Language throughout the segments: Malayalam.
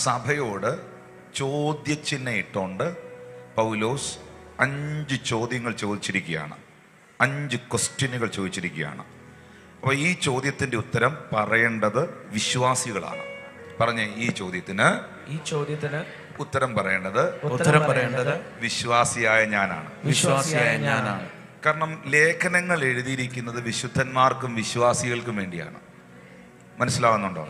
സഭയോട് ചോദ്യചിഹ്നം ഇട്ടുകൊണ്ട് പൗലോസ് 5 ചോദ്യങ്ങൾ ചോദിച്ചിരിക്കുകയാണ്. 5 ക്വസ്റ്റ്യനുകൾ ചോദിച്ചിരിക്കുകയാണ്. അപ്പോൾ ഈ ചോദ്യത്തിൻ്റെ ഉത്തരം പറയേണ്ടത് വിശ്വാസികളാണ്. പറഞ്ഞേ, ഈ ചോദ്യത്തിന് ഉത്തരം പറയേണ്ടത് വിശ്വാസിയായ ഞാനാണ്. കാരണം ലേഖനങ്ങൾ എഴുതിയിരിക്കുന്നത് വിശുദ്ധന്മാർക്കും വിശ്വാസികൾക്കും വേണ്ടിയാണ്. മനസ്സിലാവുന്നുണ്ടോ?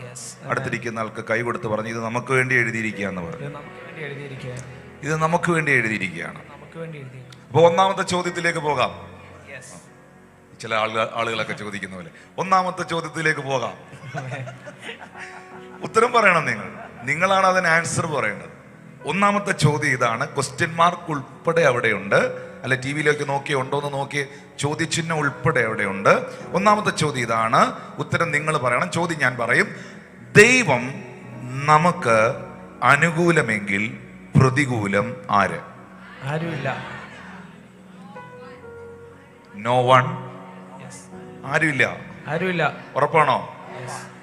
അടുത്തിരിക്കുന്ന ആൾക്ക് കൈ കൊടുത്ത് പറഞ്ഞു, ഇത് നമുക്ക് വേണ്ടി എഴുതിയിരിക്കുക എന്ന് പറഞ്ഞു. ഇത് നമുക്ക് വേണ്ടി എഴുതിയിരിക്കുകയാണ്. അപ്പോൾ ഒന്നാമത്തെ ചോദ്യത്തിലേക്ക് പോകാം. ചില ആളുകളൊക്കെ ചോദിക്കുന്ന പോലെ ഒന്നാമത്തെ ചോദ്യത്തിലേക്ക് പോകാം. ഉത്തരം പറയണം. നിങ്ങളാണ് അതിന് ആൻസർ പറയേണ്ടത്. ഒന്നാമത്തെ ചോദ്യം ഇതാണ്. ക്വസ്റ്റ്യൻ മാർക്ക് ഉൾപ്പെടെ അവിടെയുണ്ട്. അല്ല, ടി വിയിലേക്ക് നോക്കിയേ, ഉണ്ടോന്ന് നോക്കിയേ, ചോദ്യചിഹ്നം ഉൾപ്പെടെ അവിടെയുണ്ട്. ഒന്നാമത്തെ ചോദ്യം ഇതാണ്. ഉത്തരം നിങ്ങൾ പറയണം. ചോദ്യം ഞാൻ പറയും. ദൈവം നമുക്ക് അനുകൂലമെങ്കിൽ പ്രതികൂലം ആര്? ആരുമില്ല. No one. ആരുമില്ല. ഉറപ്പാണോ?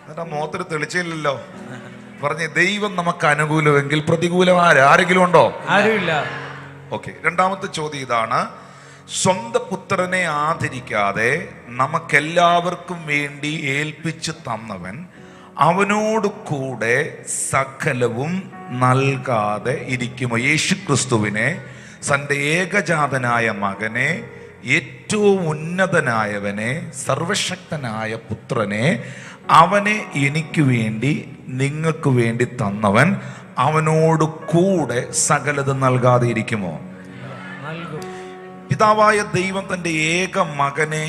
എന്നിട്ട് മുഖത്തൊരു തെളിച്ചില്ലല്ലോ. പറഞ്ഞേ, ദൈവം നമുക്ക് അനുകൂലമെങ്കിൽ പ്രതികൂലം ആര്? ആരെങ്കിലും ഉണ്ടോ? ആരുമില്ല. ഓക്കെ. രണ്ടാമത്തെ ചോദ്യം ഇതാണ്. സ്വന്തം പുത്രനെ ആദരിക്കാതെ നമുക്കെല്ലാവർക്കും വേണ്ടി ഏൽപ്പിച്ചു തന്നവൻ അവനോട് കൂടെ സകലവും നൽകാതെ ഇരിക്കുമോ? യേശുക്രിസ്തുവിനെ, തൻ്റെ ഏകജാതനായ മകനെ, ഏറ്റവും ഉന്നതനായവനെ, സർവശക്തനായ പുത്രനെ, അവനെ എനിക്ക് വേണ്ടി നിങ്ങൾക്ക് വേണ്ടി തന്നവൻ അവനോട് കൂടെ സകലതും നൽകാതെ ഇരിക്കുമോ? പിതാവായ ദൈവം തൻ്റെ ഏക മകനെ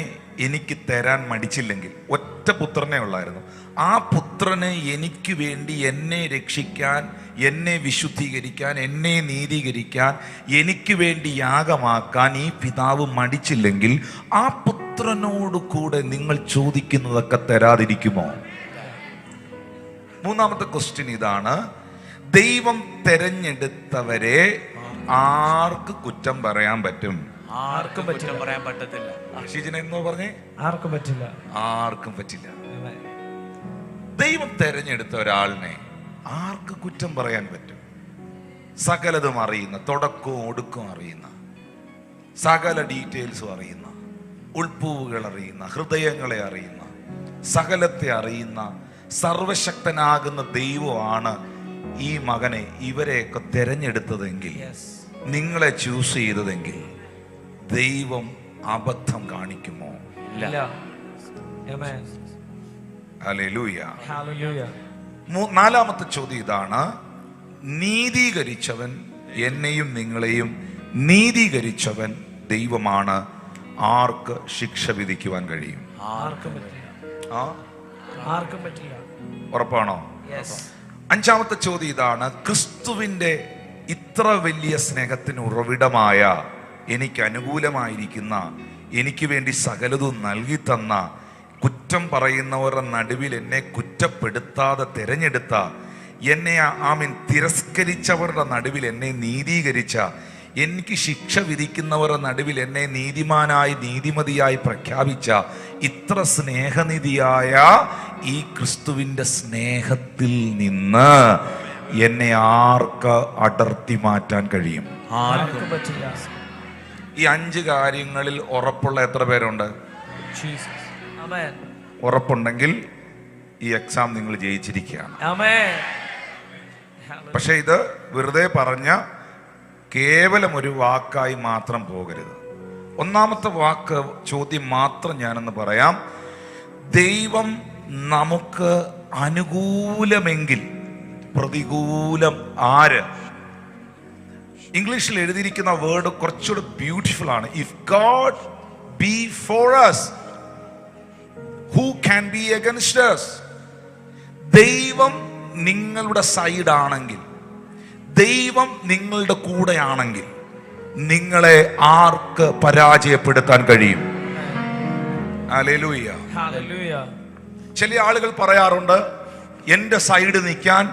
എനിക്ക് തരാൻ മടിച്ചില്ലെങ്കിൽ, ഒറ്റ പുത്രനെ ഉള്ളായിരുന്നു, ആ പുത്രനെ എനിക്ക് വേണ്ടി എന്നെ രക്ഷിക്കാൻ, എന്നെ വിശുദ്ധീകരിക്കാൻ, എന്നെ നീതീകരിക്കാൻ, എനിക്ക് വേണ്ടി യാഗമാക്കാൻ ഈ പിതാവ് മടിച്ചില്ലെങ്കിൽ ആ പുത്രനോട് കൂടെ നിങ്ങൾ ചോദിക്കുന്നതൊക്കെ തരാതിരിക്കുമോ? മൂന്നാമത്തെ ക്വസ്റ്റ്യൻ ഇതാണ്. ദൈവം തെരഞ്ഞെടുത്തവരെ ആർക്ക് കുറ്റം പറയാൻ പറ്റും? ആർക്കും പറയാൻ പറ്റത്തില്ല. എന്നോ പറഞ്ഞേ, ആർക്കും പറ്റില്ല. ദൈവം തെരഞ്ഞെടുത്ത ഒരാളിനെ ആർക്ക് കുറ്റം പറയാൻ പറ്റും? സകലതും അറിയുന്ന, തുടക്കവും ഒടുക്കവും അറിയുന്ന, സകല ഡീറ്റെയിൽസും അറിയുന്ന, ഉൾപ്പൂവുകൾ അറിയുന്ന, ഹൃദയങ്ങളെ അറിയുന്ന, സകലത്തെ അറിയുന്ന സർവശക്തനാകുന്ന ദൈവമാണ് ഈ മകനെ, ഇവരെയൊക്കെ തെരഞ്ഞെടുത്തതെങ്കിൽ, നിങ്ങളെ ചൂസ് ചെയ്തതെങ്കിൽ ദൈവം അബദ്ധം കാണിക്കുമോ? ഇല്ല. ഹല്ലേലൂയ. നാലാമത്തെ ചോദ്യം ഇതാണ്. നീതീകരിച്ചവൻ, എന്നെയും നിങ്ങളെയും നീതീകരിച്ചവൻ ദൈവമാണ്. ആർക്ക് ശിക്ഷ വിധിക്കുവാൻ കഴിയും? ആർക്കും പറ്റില്ല. ഉറപ്പാണോ? അഞ്ചാമത്തെ ചോദ്യം ഇതാണ്. ക്രിസ്തുവിന്റെ ഇത്ര വലിയ സ്നേഹത്തിന് ഉറവിടമായ, എനിക്ക് അനുകൂലമായിരിക്കുന്ന, എനിക്ക് വേണ്ടി സകലതും നൽകി തന്ന, കുറ്റം പറയുന്നവരുടെ നടുവിൽ എന്നെ കുറ്റപ്പെടുത്താതെ തിരഞ്ഞെടുത്ത, എന്നെ തിരസ്കരിച്ചവരുടെ നടുവിൽ എന്നെ നീതീകരിച്ച, എനിക്ക് ശിക്ഷ വിധിക്കുന്നവരുടെ നടുവിൽ എന്നെ നീതിമാനായി നീതിമതിയായി പ്രഖ്യാപിച്ച ഇത്ര സ്നേഹനിധിയായ ഈ ക്രിസ്തുവിൻ്റെ സ്നേഹത്തിൽ നിന്ന് എന്നെ ആർക്ക് അടർത്തി മാറ്റാൻ കഴിയും? ആർക്കും പറ്റില്ല. ഈ 5 കാര്യങ്ങളിൽ ഉറപ്പുള്ള എത്ര പേരുണ്ട്? ഉറപ്പുണ്ടെങ്കിൽ ഈ എക്സാം നിങ്ങൾ ജയിച്ചിരിക്കുകയാണ്. പക്ഷെ ഇത് വെറുതെ പറഞ്ഞ കേവലം ഒരു വാക്കായി മാത്രം പോകരുത്. ഒന്നാമത്തെ വാക്ക്, ചോദ്യം മാത്രം ഞാനൊന്ന് പറയാം. ദൈവം നമുക്ക് അനുകൂലമെങ്കിൽ പ്രതികൂലം ആര്? ഇംഗ്ലീഷിൽ എഴുതിയിരിക്കുന്ന വേർഡ് കുറച്ചുകൂടി ബ്യൂട്ടിഫുൾ ആണ്. If God be for us, who can be against us? ദൈവം നിങ്ങളുടെ സൈഡാണെങ്കിൽ, ദൈവം നിങ്ങളുടെ കൂടെയാണെങ്കിൽ നിങ്ങളെ ആർക്ക് പരാജയപ്പെടുത്താൻ കഴിയും? ഹല്ലേലൂയ. ചില ആളുകൾ പറയാറുണ്ട്, എൻ്റെ സൈഡ് നിൽക്കാൻ,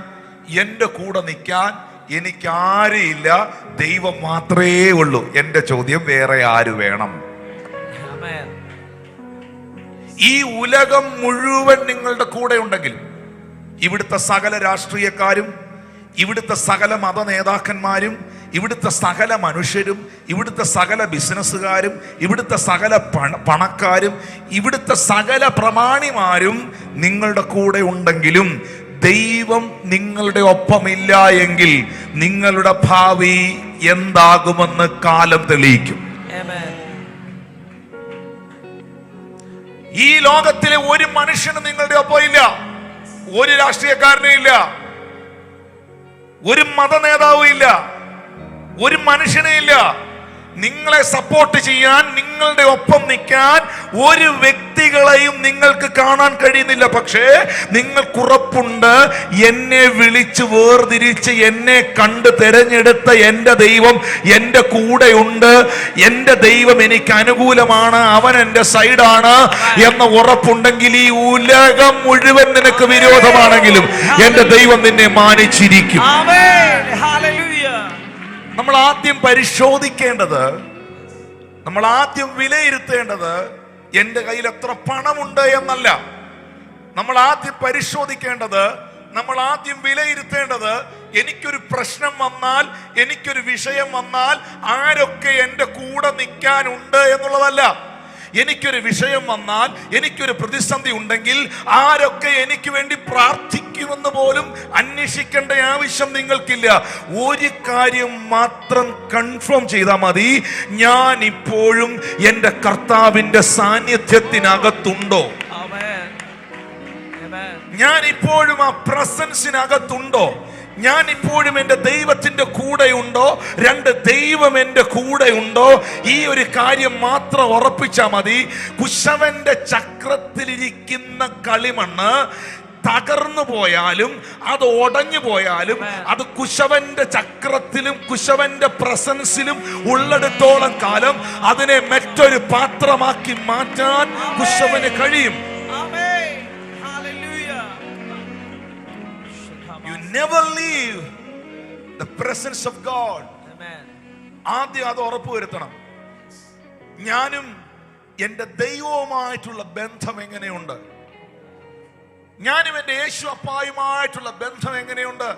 എൻ്റെ കൂടെ നിൽക്കാൻ എനിക്ക് ആരുമില്ല, ദൈവം മാത്രമേ ഉള്ളൂ. എൻ്റെ ചോദ്യം, വേറെ ആര് വേണം? ഈ ഉലകം മുഴുവൻ നിങ്ങളുടെ കൂടെ ഉണ്ടെങ്കിൽ, ഇവിടുത്തെ സകല രാഷ്ട്രീയക്കാരും, ഇവിടുത്തെ സകല മത നേതാക്കന്മാരും, ഇവിടുത്തെ സകല മനുഷ്യരും, ഇവിടുത്തെ സകല ബിസിനസ്സുകാരും, ഇവിടുത്തെ സകല പണക്കാരും, ഇവിടുത്തെ സകല പ്രമാണിമാരും നിങ്ങളുടെ കൂടെ ഉണ്ടെങ്കിലും ദൈവം നിങ്ങളുടെ ഒപ്പമില്ല എങ്കിൽ നിങ്ങളുടെ ഭാവി എന്താകുമെന്ന് കാലം തെളിയിക്കും. ഈ ലോകത്തിലെ ഒരു മനുഷ്യനും നിങ്ങളുടെ ഒപ്പം ഇല്ല, ഒരു രാഷ്ട്രീയക്കാരനും ഇല്ല, ഒരു മത നേതാവും ഇല്ല, ഒരു മനുഷ്യനും ഇല്ല. നിങ്ങളെ സപ്പോർട്ട് ചെയ്യാൻ, നിങ്ങളുടെ ഒപ്പം നിൽക്കാൻ ഒരു വ്യക്തികളെയും നിങ്ങൾക്ക് കാണാൻ കഴിയുന്നില്ല. പക്ഷേ നിങ്ങൾക്കുറപ്പുണ്ട്, എന്നെ വിളിച്ച് വേർതിരിച്ച് എന്നെ കണ്ട് തിരഞ്ഞെടുത്ത എൻ്റെ ദൈവം എൻ്റെ കൂടെയുണ്ട്, എൻ്റെ ദൈവം എനിക്ക് അനുകൂലമാണ്, അവൻ എൻ്റെ സൈഡാണ് എന്ന ഉറപ്പുണ്ടെങ്കിൽ ഈ ഉലകം മുഴുവൻ നിനക്ക് വിരോധമാണെങ്കിലും എൻ്റെ ദൈവം നിന്നെ മാനിച്ചിരിക്കും. നമ്മൾ ആദ്യം പരിശോധിക്കേണ്ടത്, നമ്മൾ ആദ്യം വിലയിരുത്തേണ്ടത് എൻ്റെ കയ്യിൽ എത്ര പണമുണ്ട് എന്നല്ല. നമ്മൾ ആദ്യം പരിശോധിക്കേണ്ടത്, നമ്മൾ ആദ്യം വിലയിരുത്തേണ്ടത്, എനിക്കൊരു പ്രശ്നം വന്നാൽ, എനിക്കൊരു വിഷയം വന്നാൽ ആരൊക്കെ എൻ്റെ കൂടെ നിൽക്കാനുണ്ട് എന്നുള്ളതല്ല. എനിക്കൊരു വിഷയം വന്നാൽ, എനിക്കൊരു പ്രതിസന്ധി ഉണ്ടെങ്കിൽ ആരൊക്കെ എനിക്ക് വേണ്ടി പ്രാർത്ഥിക്കുമെന്ന് പോലും അന്വേഷിക്കേണ്ട ആവശ്യം നിങ്ങൾക്കില്ല. ഒരു കാര്യം മാത്രം കൺഫേം ചെയ്താൽ മതി, ഞാൻ ഇപ്പോഴും എൻ്റെ കർത്താവിൻ്റെ സാന്നിധ്യത്തിനകത്തുണ്ടോ, ഞാൻ ഇപ്പോഴും ആ പ്രസൻസിനകത്തുണ്ടോ, ഞാൻ ഇപ്പോഴും എൻ്റെ ദൈവത്തിന്റെ കൂടെയുണ്ടോ, രണ്ട് ദൈവം എൻ്റെ കൂടെയുണ്ടോ. ഈ ഒരു കാര്യം മാത്രം ഉറപ്പിച്ചാൽ മതി. കുശവന്റെ ചക്രത്തിലിരിക്കുന്ന കളിമണ്ണ് തകർന്നു പോയാലും, അത് ഉടഞ്ഞു പോയാലും, അത് കുശവന്റെ ചക്രത്തിലും കുശവന്റെ പ്രസൻസിലും ഉള്ളിടത്തോളം കാലം അതിനെ മറ്റൊരു പാത്രമാക്കി മാറ്റാൻ കുശവന് കഴിയും. Never leave the presence of God. ആദ്യം അത് ഉറപ്പുവരുത്തണം. ഞാനും എൻ്റെ ദൈവവുമായിട്ടുള്ള ബന്ധം എങ്ങനെയുണ്ട്, ഞാനും എൻ്റെ യേശു അപ്പായുമായിട്ടുള്ള ബന്ധം എങ്ങനെയുണ്ട്.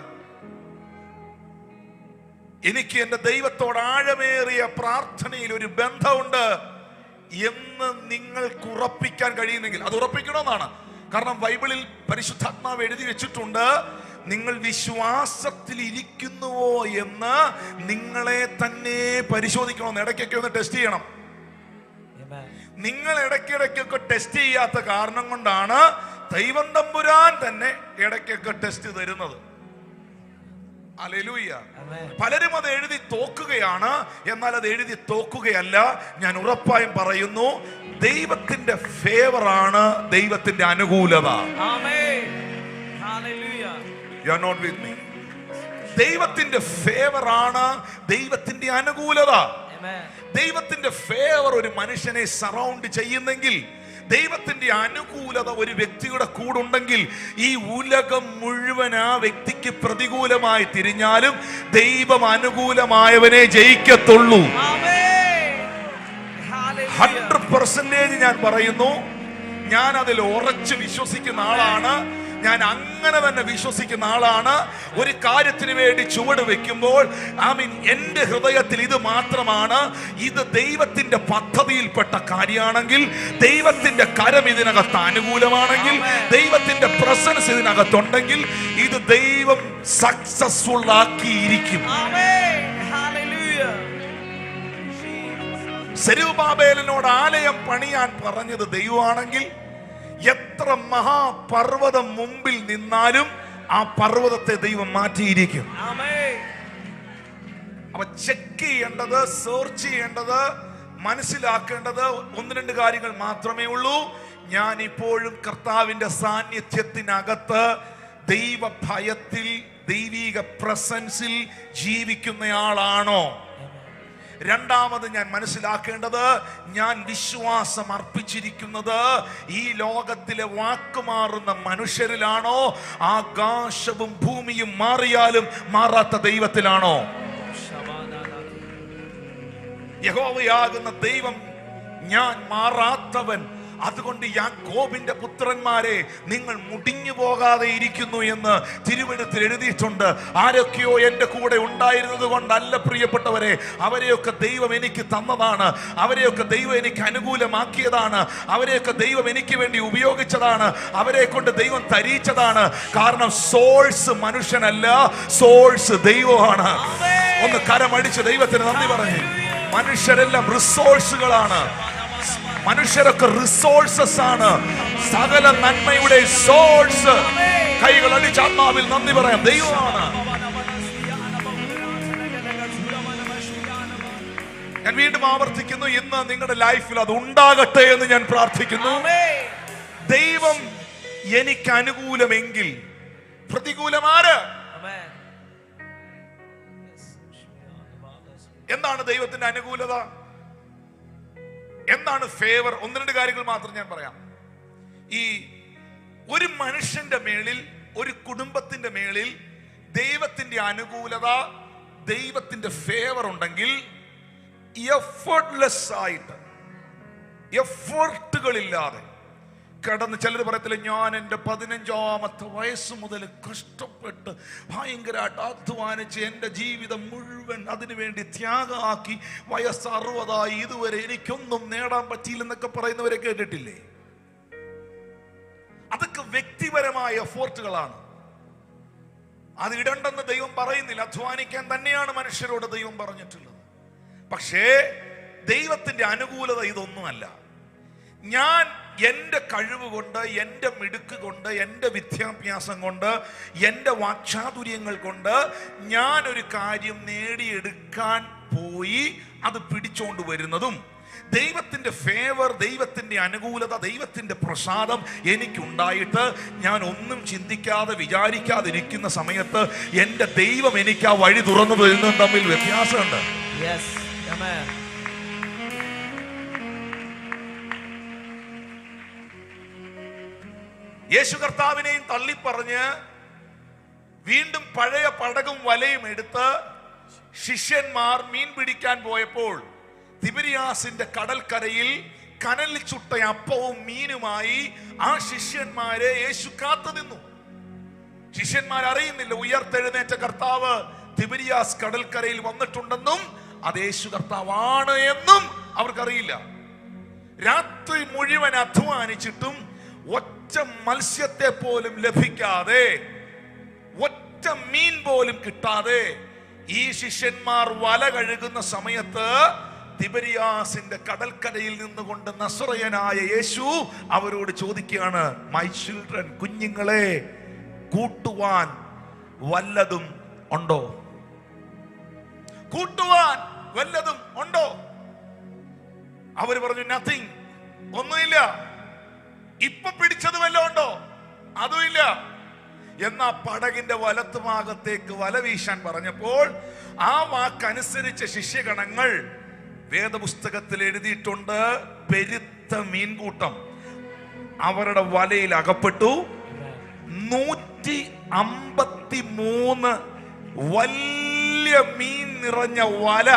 എനിക്ക് എൻ്റെ ദൈവത്തോട് ആഴമേറിയ പ്രാർത്ഥനയിൽ ഒരു ബന്ധമുണ്ട് എന്ന് നിങ്ങൾക്ക് ഉറപ്പിക്കാൻ കഴിയുന്നെങ്കിൽ അത് ഉറപ്പിക്കണമെന്നാണ്. കാരണം ബൈബിളിൽ പരിശുദ്ധാത്മാവ് എഴുതി വെച്ചിട്ടുണ്ട്, നിങ്ങൾ വിശ്വാസത്തിൽ ഇരിക്കുന്നുവോ എന്ന് നിങ്ങളെ തന്നെ പരിശോധിക്കണമെന്ന്. ഇടയ്ക്കൊക്കെ ഒന്ന് ടെസ്റ്റ് ചെയ്യണം. നിങ്ങൾ ഇടയ്ക്കിടയ്ക്കൊക്കെ ടെസ്റ്റ് ചെയ്യാത്ത കാരണം കൊണ്ടാണ് ദൈവം തമ്പുരാൻ തന്നെ ഇടയ്ക്കൊക്കെ ടെസ്റ്റ് തരുന്നത്. ഹല്ലേലൂയ. പലരും അത് എഴുതി തോക്കുകയാണ്, എന്നാൽ അത് എഴുതി തോക്കുകയല്ല. ഞാൻ ഉറപ്പായും പറയുന്നു, ദൈവത്തിന്റെ ഫേവറാണ് ദൈവത്തിന്റെ അനുകൂലത. You are not with me. ദൈവത്തിന്റെ ഫേവറാണ് ദൈവത്തിന്റെ അനുകൂലത. ദൈവത്തിന്റെ ഫേവർ ഒരു മനുഷ്യനെ സറൗണ്ട് ചെയ്യുന്നെങ്കിൽ, ദൈവത്തിന്റെ അനുകൂലത ഒരു വ്യക്തിയുടെ കൂടുണ്ടെങ്കിൽ ഈ ഉലകം മുഴുവൻ ആ വ്യക്തിക്ക് പ്രതികൂലമായി തിരിഞ്ഞാലും ദൈവം അനുകൂലമായവനെ ജയിക്കത്തുള്ളൂ. 100% ഞാൻ പറയുന്നു, ഞാൻ അതിൽ ഉറച്ചു വിശ്വസിക്കുന്ന ആളാണ്. ഞാൻ അങ്ങനെ തന്നെ വിശ്വസിക്കുന്ന ആളാണ്. ഒരു കാര്യത്തിന് വേണ്ടി ചുവട് വെക്കുമ്പോൾ എൻ്റെ ഹൃദയത്തിൽ ഇത് മാത്രമാണ്, ഇത് ദൈവത്തിന്റെ പദ്ധതിയിൽപ്പെട്ട കാര്യമാണെങ്കിൽ, ദൈവത്തിന്റെ കരം ഇതിനകത്ത് അനുകൂലമാണെങ്കിൽ, ദൈവത്തിന്റെ പ്രസൻസ് ഇതിനകത്തുണ്ടെങ്കിൽ ഇത് ദൈവം സക്സസ്ഫുൾ ആക്കിയിരിക്കും. സെരുബാബേലിനോട് ആലയം പണിയാൻ പറഞ്ഞത് ദൈവമാണെങ്കിൽ, എത്ര മഹാപർവ്വതം മുമ്പിൽ നിന്നാലും ആ പർവ്വതത്തെ ദൈവം മാറ്റിയിരിക്കും. അപ്പൊ ചെക്ക് ചെയ്യേണ്ടത്, സെർച്ച് ചെയ്യേണ്ടത്, മനസ്സിലാക്കേണ്ടത് ഒന്ന് രണ്ട് കാര്യങ്ങൾ മാത്രമേ ഉള്ളൂ. ഞാൻ ഇപ്പോഴും കർത്താവിന്റെ സാന്നിധ്യത്തിനകത്ത് ദൈവ ഭയത്തിൽ, ദൈവിക പ്രസൻസിൽ ജീവിക്കുന്നയാളാണോ? രണ്ടാമത് ഞാൻ മനസ്സിലാക്കേണ്ടത്, ഞാൻ വിശ്വാസം അർപ്പിച്ചിരിക്കുന്നത് ഈ ലോകത്തിലെ വാക്കുമാറുന്ന മനുഷ്യരിലാണോ, ആകാശവും ഭൂമിയും മാറിയാലും മാറാത്ത ദൈവത്തിലാണോ? യഹോവയാകുന്ന ദൈവം ഞാൻ മാറാത്തവൻ, അതുകൊണ്ട് യാക്കോബിന്റെ പുത്രന്മാരെ, നിങ്ങൾ മുടിഞ്ഞു പോകാതെ ഇരിക്കുന്നു എന്ന് തിരുവെഴുത്തിൽ എഴുതിയിട്ടുണ്ട്. ആരൊക്കെയോ എൻ്റെ കൂടെ ഉണ്ടായിരുന്നത് കൊണ്ടല്ല പ്രിയപ്പെട്ടവരെ, അവരെയൊക്കെ ദൈവം എനിക്ക് തന്നതാണ്, അവരെയൊക്കെ ദൈവം എനിക്ക് അനുകൂലമാക്കിയതാണ്, അവരെയൊക്കെ ദൈവം എനിക്ക് വേണ്ടി ഉപയോഗിച്ചതാണ്, അവരെ കൊണ്ട് ദൈവം തരിച്ചതാണ്. കാരണം സോഴ്സ് മനുഷ്യനല്ല, സോഴ്സ് ദൈവമാണ്. ഒന്ന് കരമടിച്ച് ദൈവത്തിന് നന്ദി പറഞ്ഞു. മനുഷ്യരെല്ലാം റിസോഴ്സുകളാണ്, മനുഷ്യരൊക്കെ റിസോഴ്സസ് ആണ്, സകല നന്മയുടെ സോഴ്സ്. കൈകൾ അടിച്ച് ആത്മാവിൽ നന്ദി പറയാം, ദൈവമാണ്. ഞാൻ വീണ്ടും ആവർത്തിക്കുന്നു, ഇന്ന് നിങ്ങളുടെ ലൈഫിൽ അത് ഉണ്ടാകട്ടെ എന്ന് ഞാൻ പ്രാർത്ഥിക്കുന്നു. ദൈവം എനിക്ക് അനുകൂലമെങ്കിൽ പ്രതികൂലമാര്? എന്താണ് ദൈവത്തിന്റെ അനുകൂലത? എന്താണ് ഫേവർ? ഒന്ന് രണ്ട് കാര്യങ്ങൾ മാത്രം ഞാൻ പറയാം. ഈ ഒരു മനുഷ്യന്റെ മേളിൽ, ഒരു കുടുംബത്തിന്റെ മേളിൽ ദൈവത്തിന്റെ അനുകൂലത, ദൈവത്തിന്റെ ഫേവർ ഉണ്ടെങ്കിൽ എഫർട്ട്ലെസ് ആയിട്ട്, എഫർട്ടുകളില്ലാതെ കിടന്ന്, ചിലർ പറയത്തില്ല, ഞാൻ എൻ്റെ 15ാമത്തെ വയസ്സ് മുതൽ കഷ്ടപ്പെട്ട് ഭയങ്കരമായിട്ട് അധ്വാനിച്ച് എൻ്റെ ജീവിതം മുഴുവൻ അതിനുവേണ്ടി ത്യാഗമാക്കി വയസ്സ് 60 ഇതുവരെ എനിക്കൊന്നും നേടാൻ പറ്റിയില്ലെന്നൊക്കെ പറയുന്നവരെ കേട്ടിട്ടില്ലേ? അതൊക്കെ വ്യക്തിപരമായ എഫോർട്ടുകളാണ്. അത് ഇടണ്ടെന്ന് ദൈവം പറയുന്നില്ല. അധ്വാനിക്കാൻ തന്നെയാണ് മനുഷ്യരോട് ദൈവം പറഞ്ഞിട്ടുള്ളത്. പക്ഷേ ദൈവത്തിന്റെ അനുകൂലത ഇതൊന്നുമല്ല. ഞാൻ എൻ്റെ കഴിവ് കൊണ്ട്, എൻ്റെ മിടുക്ക് കൊണ്ട്, എൻ്റെ വിദ്യാഭ്യാസം കൊണ്ട്, എൻ്റെ വാക്ചാതുര്യങ്ങൾ കൊണ്ട് ഞാനൊരു കാര്യം നേടിയെടുക്കാൻ പോയി അത് പിടിച്ചോണ്ട് വരുന്നതും, ദൈവത്തിന്റെ ഫേവർ, ദൈവത്തിന്റെ അനുകൂലത, ദൈവത്തിന്റെ പ്രസാദം എനിക്കുണ്ടായിട്ട് ഞാൻ ഒന്നും ചിന്തിക്കാതെ വിചാരിക്കാതിരിക്കുന്ന സമയത്ത് എൻ്റെ ദൈവം എനിക്ക് ആ വഴി തുറന്നു തരുന്നതും തമ്മിൽ വ്യത്യാസമുണ്ട്. യേശു കർത്താവിനെയും തള്ളിപ്പറഞ്ഞ് വീണ്ടും പഴയ പടകും വലയും എടുത്ത് ശിഷ്യന്മാർ മീൻ പിടിക്കാൻ പോയപ്പോൾ തിബിരിയാസിന്റെ കടൽക്കരയിൽ കനലിൽ ചുട്ട അപ്പവും മീനുമായി ആ ശിഷ്യന്മാരെ യേശു കാത്തു നിന്നു. ശിഷ്യന്മാർ അറിയുന്നില്ല ഉയർത്തെഴുന്നേറ്റ കർത്താവ് തിബിരിയാസ് കടൽക്കരയിൽ വന്നിട്ടുണ്ടെന്നും അത് യേശു കർത്താവാണ് എന്നും അവർക്കറിയില്ല. രാത്രി മുഴുവൻ അധ്വാനിച്ചിട്ടും ഒറ്റ മത്സ്യത്തെ പോലും ലഭിക്കാതെ, ഒറ്റ മീൻ പോലും കിട്ടാതെ ഈ ശിഷ്യന്മാർ വല കഴുകുന്ന സമയത്ത് തിബരിയാസിന്റെ കടൽക്കരയിൽ നിന്നുകൊണ്ട് നസറയനായ യേശു അവരോട് ചോദിക്കുകയാണ്, മൈ ചിൽഡ്രൻ, കുഞ്ഞുങ്ങളെ, കൂട്ടുവാൻ വല്ലതും ഉണ്ടോ? കൂട്ടുവാൻ വല്ലതും ഉണ്ടോ? അവര് പറഞ്ഞു, നത്തിങ്, ഒന്നുമില്ല. ഇപ്പൊ പിടിച്ചത് വല്ലതും ഉണ്ടോ? അതുമില്ല. എന്നാ പടകിന്റെ വലത്ത് ഭാഗത്തേക്ക് വല വീശാൻ പറഞ്ഞപ്പോൾ ആ വാക്കനുസരിച്ച ശിഷ്യഗണങ്ങൾ, വേദപുസ്തകത്തിൽ എഴുതിയിട്ടുണ്ട്, പെരുത്ത മീൻകൂട്ടം അവരുടെ വലയിൽ അകപ്പെട്ടു. 153 വലിയ മീൻ നിറഞ്ഞ വല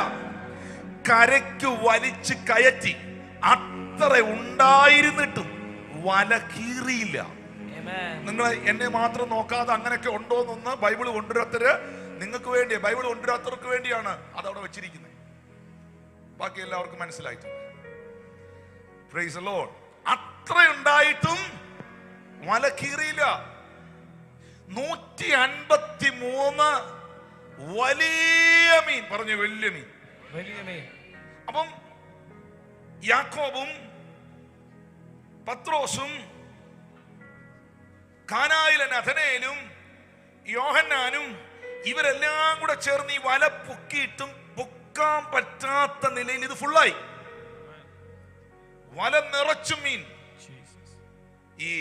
കരയ്ക്ക് വലിച്ച് കയറ്റി. അത്ര ഉണ്ടായിരുന്നിട്ടും വല കീറിയില്ല. നിങ്ങൾ എന്നെ മാത്രം നോക്കാതെ അങ്ങനെയൊക്കെ ഉണ്ടോ എന്നൊന്ന് ബൈബിൾ കൊണ്ടുവരാത്തര് നിങ്ങൾക്ക് വേണ്ടി, ബൈബിൾ കൊണ്ടുവരാത്തവർക്ക് വേണ്ടിയാണ് അതവിടെ വെച്ചിരിക്കുന്നത്. ബാക്കി എല്ലാവർക്കും മനസ്സിലായിട്ടുണ്ട്. Praise the Lord. അത്ര ഉണ്ടായിട്ടും വല കീറിയില്ല. 153 വലിയ മീൻ, പറഞ്ഞു വലിയ മീൻ. അപ്പം യാക്കോബും പത്രോസും കാനായിലെ നഥനയേലും യോഹന്നാനും ഇവരെല്ലാം കൂടെ ചേർന്ന് ഈ വല പൊക്കിയിട്ടും പൊക്കാൻ പറ്റാത്ത നിലയിൽ ഇത് ഫുള്ളായി. വല നിറച്ചും മീൻ. ഈ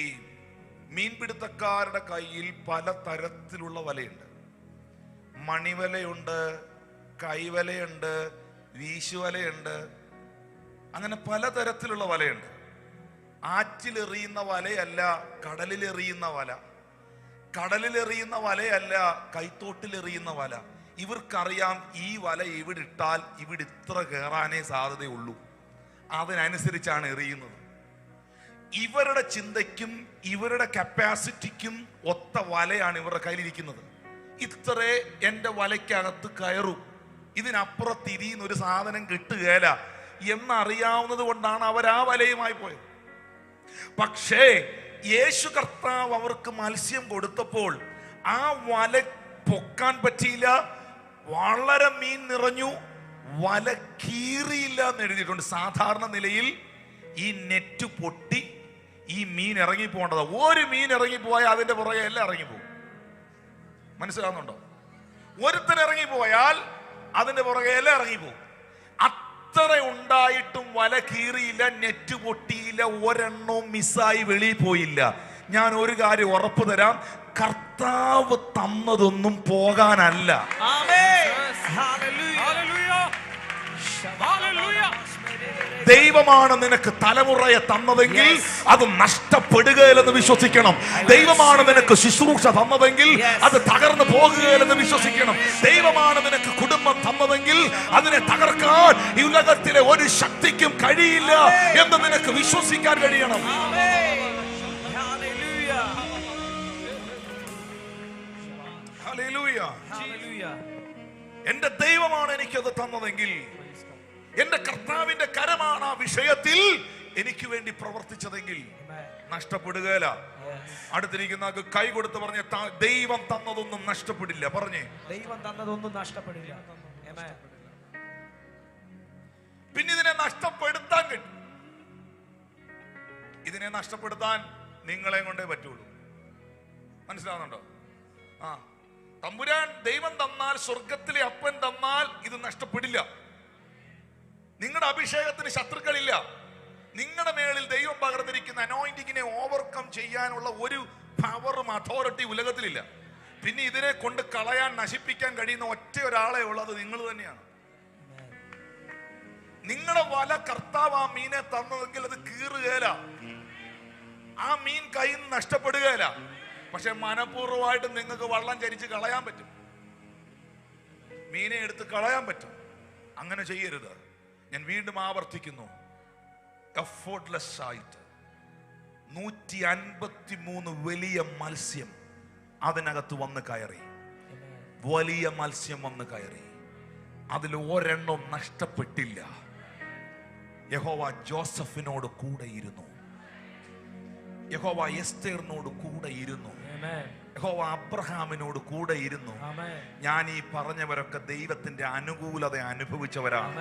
മീൻപിടുത്തക്കാരുടെ കയ്യിൽ പല തരത്തിലുള്ള വലയുണ്ട്. മണിവലയുണ്ട്, കൈവലയുണ്ട്, വീശുവലയുണ്ട്, അങ്ങനെ പലതരത്തിലുള്ള വലയുണ്ട്. ആറ്റിലെറിയുന്ന വലയല്ല കടലിലെറിയുന്ന വല, കടലിലെറിയുന്ന വലയല്ല കൈത്തോട്ടിലെറിയുന്ന വല. ഇവർക്കറിയാം ഈ വല ഇവിടെ ഇട്ടാൽ ഇവിടെ ഇത്ര കയറാനേ സാധ്യതയുള്ളൂ, അതിനനുസരിച്ചാണ് എറിയുന്നത്. ഇവരുടെ ചിന്തയ്ക്കും ഇവരുടെ കപ്പാസിറ്റിക്കും ഒത്ത വലയാണ് ഇവരുടെ കയ്യിലിരിക്കുന്നത്. ഇത്രേ എൻ്റെ വലയ്ക്കകത്ത് കയറും, ഇതിനപ്പുറം തിരിയുന്ന ഒരു സാധനം കിട്ടുകയില്ല എന്നറിയാവുന്നത് കൊണ്ടാണ് അവർ ആ വലയുമായി പോയത്. പക്ഷേ യേശു കർത്താവ് അവർക്ക് മത്സ്യം കൊടുത്തപ്പോൾ ആ വല പൊക്കാൻ പറ്റിയില്ല, വളരെ മീൻ നിറഞ്ഞു, വല കീറിയില്ല എന്ന് എഴുതിയിട്ടുണ്ട്. സാധാരണ നിലയിൽ ഈ നെറ്റ് പൊട്ടി ഈ മീൻ ഇറങ്ങിപ്പോണ്ടത്. ഒരു മീൻ ഇറങ്ങിപ്പോയാൽ അതിന്റെ പുറകെ എല്ലാം ഇറങ്ങിപ്പോകും. മനസ്സിലാവുന്നുണ്ടോ? ഒരുത്തൻ ഇറങ്ങിപ്പോയാൽ അതിന്റെ പുറകെ എല്ലാം ഇറങ്ങിപ്പോകും. അത്ര ഉണ്ടായിട്ടും വല കീറിയില്ല, നെറ്റ് പൊട്ടിയില്ല, ഒരെണ്ണവും മിസ്സായി വെളിയിൽ പോയില്ല. ഞാൻ ഒരു കാര്യം ഉറപ്പു തരാം, കർത്താവ് തന്നതൊന്നും പോകാനല്ല. ദൈവമാണ് നിനക്ക് തലമുറയെ തന്നതെങ്കിൽ അത് നഷ്ടപ്പെടുകയില്ലെന്ന് വിശ്വസിക്കണം. ദൈവമാണ് നിനക്ക് ശുശ്രൂഷ തന്നതെങ്കിൽ അത് തകർന്നു പോകുകയില്ലെന്ന് വിശ്വസിക്കണം. ദൈവമാണ് നിനക്ക് കുടുംബം തന്നതെങ്കിൽ അതിനെ തകർക്കാൻ ഈ ഉലകത്തിലെ ഒരു ശക്തിക്കും കഴിയില്ല എന്ന് നിനക്ക് വിശ്വസിക്കാൻ കഴിയണം. എന്റെ ദൈവമാണ് എനിക്കത് തന്നതെങ്കിൽ, എന്റെ കർത്താവിന്റെ കരമാണ് ആ വിഷയത്തിൽ എനിക്ക് വേണ്ടി പ്രവർത്തിച്ചതെങ്കിൽ നഷ്ടപ്പെടുകയില്ല. അടുത്തിരിക്കുന്ന കൈ കൊടുത്ത് പറഞ്ഞ ദൈവം തന്നതൊന്നും നഷ്ടപ്പെടില്ല. പറഞ്ഞേ, ദൈവം തന്നതൊന്നും നഷ്ടപ്പെടില്ല. പിന്നെ ഇതിനെ നഷ്ടപ്പെടുത്താൻ കഴിയും. ഇതിനെ നഷ്ടപ്പെടുത്താൻ നിങ്ങളെ കൊണ്ടേ പറ്റുള്ളൂ. മനസ്സിലാവുന്നുണ്ടോ? തമ്പുരാൻ ദൈവം തന്നാൽ, സ്വർഗത്തിലെ അപ്പൻ തന്നാൽ ഇത് നഷ്ടപ്പെടില്ല. നിങ്ങളുടെ അഭിഷേകത്തിന് ശത്രുക്കളില്ല. നിങ്ങളുടെ മേളിൽ ദൈവം പകർന്നിരിക്കുന്ന അനോയിന്റിങ്ങിനെ ഓവർകം ചെയ്യാനുള്ള ഒരു പവറും അതോറിറ്റി ഉലകത്തിലില്ല. പിന്നെ ഇതിനെ കൊണ്ട് കളയാൻ, നശിപ്പിക്കാൻ കഴിയുന്ന ഒറ്റ ഒരാളെ ഉള്ളത് നിങ്ങൾ തന്നെയാണ്. നിങ്ങളുടെ വല കർത്താവ് ആ മീനെ തന്നതെങ്കിൽ അത് കീറുകയില്ല, ആ മീൻ കയ്യിൽ നിന്ന് നഷ്ടപ്പെടുകയില്ല. പക്ഷെ മനഃപൂർവ്വമായിട്ട് നിങ്ങൾക്ക് വള്ളം ചരിച്ച് കളയാൻ പറ്റും, മീനെ എടുത്ത് കളയാൻ പറ്റും. അങ്ങനെ ചെയ്യരുത്. ഞാൻ വീണ്ടും ആവർത്തിക്കുന്നു, എഫോർട്ട്ലെസ് ആയിട്ട് 153 വലിയ മത്സ്യം അതിനകത്ത് വന്ന് കയറി. വലിയ മത്സ്യം വന്ന് കയറി, അതിൽ ഒരെണ്ണം നഷ്ടപ്പെട്ടില്ല. യഹോവ ജോസഫിനോട് കൂടെ ഇരുന്നു, യഹോവ എസ്തേറിനോട് കൂടെ ഇരുന്നു, യഹോവ അബ്രഹാമിനോട് കൂടെ ഇരുന്നു. ഞാൻ ഈ പറഞ്ഞവരൊക്കെ ദൈവത്തിന്റെ അനുകൂലത അനുഭവിച്ചവരാണ്.